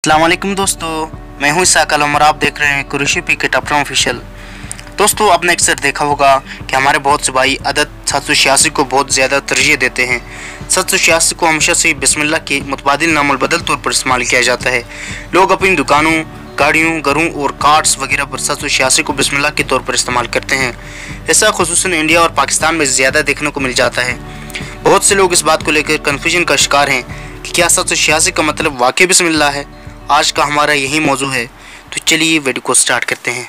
अस्सलाम वालेकुम दोस्तों, मैं हूं इसाक आलम और आप देख रहे हैं कुरैशी क्रिकेट अपना ऑफिशियल। दोस्तों, आपने अक्सर देखा होगा कि हमारे बहुत से भाई अदद 786 को बहुत ज़्यादा तरजीह देते हैं। 786 को हमेशा से बिस्मिल्लाह के मुतबादिल नामुल बदल तौर पर इस्तेमाल किया जाता है। लोग अपनी दुकानों, गाड़ियों, घरों और कार्ड्स वगैरह पर 786 को बिस्मिल्लाह के तौर पर इस्तेमाल करते हैं। ऐसा खुसूसन इंडिया और पाकिस्तान में ज़्यादा देखने को मिल जाता है। बहुत से लोग इस बात को लेकर कन्फ्यूजन का शिकार हैं कि क्या 786 का मतलब वाकई बिस्मिल्लाह है। आज का हमारा यही मौजू है, तो चलिए वीडियो को स्टार्ट करते हैं।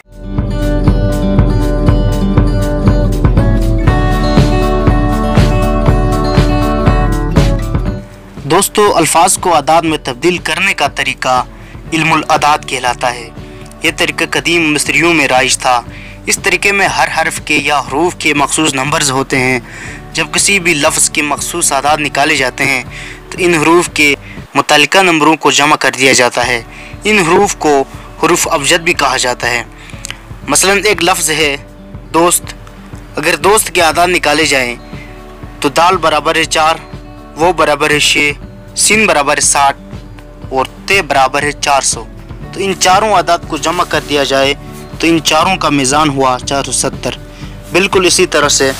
दोस्तों, अल्फाज को आदाद में तब्दील करने का तरीका इल्मुल आदाद कहलाता है। यह तरीका कदीम मिस्रियों में राइज था। इस तरीके में हर हर्फ के या हरूफ के मखसूस नंबर्स होते हैं। जब किसी भी लफ्ज़ के मखसूस आदाद निकाले जाते हैं तो इन हरूफ के मुतल्लिका नंबरों को जमा कर दिया जाता है। इन हरूफ को हुरूफ अबजद भी कहा जाता है। मसलन एक लफ्ज़ है दोस्त। अगर दोस्त के आदाद निकाले जाएं तो दाल बराबर है 4, वो बराबर है 6, सिन बराबर है 60 और ते बराबर है 400। तो इन चारों आदाद को जमा कर दिया जाए तो इन चारों का मीज़ान हुआ 470। बिल्कुल इसी तरह से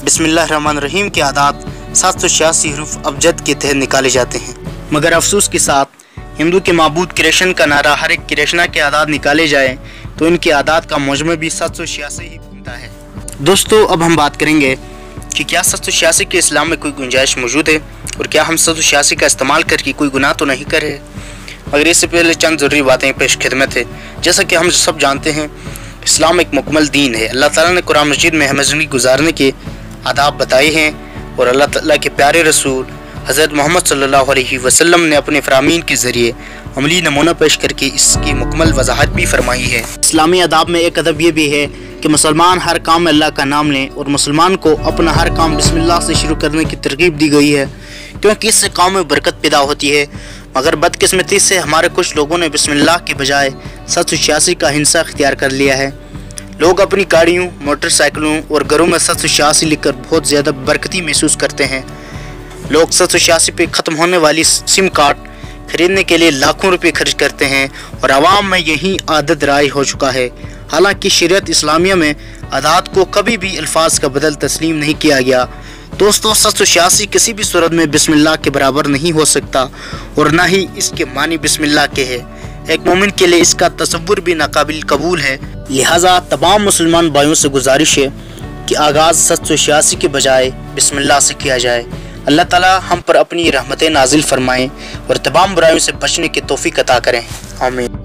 बिस्मिल्लाहिर्रहमानिर्रहीम के आदाद 786 हरूफ अबजद के तहत निकाले जाते हैं। मगर अफसोस के साथ हिंदू के माबूद क्रिएशन का नारा हर एक क्रिएशना के आदाद निकाले जाए तो इनके आदाद का मजमू भी 786 ही बनता है। दोस्तों, अब हम बात करेंगे कि क्या 786 के इस्लाम में कोई गुंजाइश मौजूद है और क्या हम 786 का इस्तेमाल करके कोई गुनाह तो नहीं कर रहे। मगर इससे पहले चंद ज़रूरी बातें पेश खिदमत है। जैसा कि हम सब जानते हैं, इस्लाम एक मुकम्मल दीन है। अल्लाह ताला ने कुरान मजीद में हमें ज़िंदगी गुजारने के आदाब बताए हैं और अल्लाह ताला के प्यारे रसूल हज़रत मोहम्मद सल्लल्लाहु अलैहि वसल्लम ने अपने फ़रामीन के ज़रिए अमली नमूना पेश करके इसकी मुकम्मल वजाहत भी फरमाई है। इस्लामी अदाब में एक अदब ये भी है कि मुसलमान हर काम में अल्लाह का नाम लें और मुसलमान को अपना हर काम बिस्मिल्लाह से शुरू करने की तरगीब दी गई है, क्योंकि इससे काम में बरकत पैदा होती है। मगर बदकिस्मती से हमारे कुछ लोगों ने बिस्मिल्लाह के बजाय 786 का हिंसा इख्तियार कर लिया है। लोग अपनी गाड़ियों, मोटरसाइकिलों और घरों में 786 लिखकर बहुत ज़्यादा बरकती महसूस करते हैं। लोग 786 पे ख़त्म होने वाली सिम कार्ड खरीदने के लिए लाखों रुपए खर्च करते हैं और आवाम में यही आदत राय हो चुका है। हालांकि शरीयत इस्लामिया में आदाद को कभी भी अल्फाज का बदल तस्लीम नहीं किया गया। दोस्तों, 786 किसी भी सूरत में बिस्मिल्लाह के बराबर नहीं हो सकता और ना ही इसके मानी बिस्मिल्लाह के है। एक मोमिन के लिए इसका तसव्वुर भी नाकाबिल कबूल है। लिहाजा तमाम मुसलमान भाइयों से गुजारिश है कि आगाज़ 786 के बजाय बिस्मिल्लाह से किया जाए। अल्लाह ताला हम पर अपनी रहमतें नाजिल फरमाएं और तमाम बुराइयों से बचने की तौफीक अता करें। आमीन।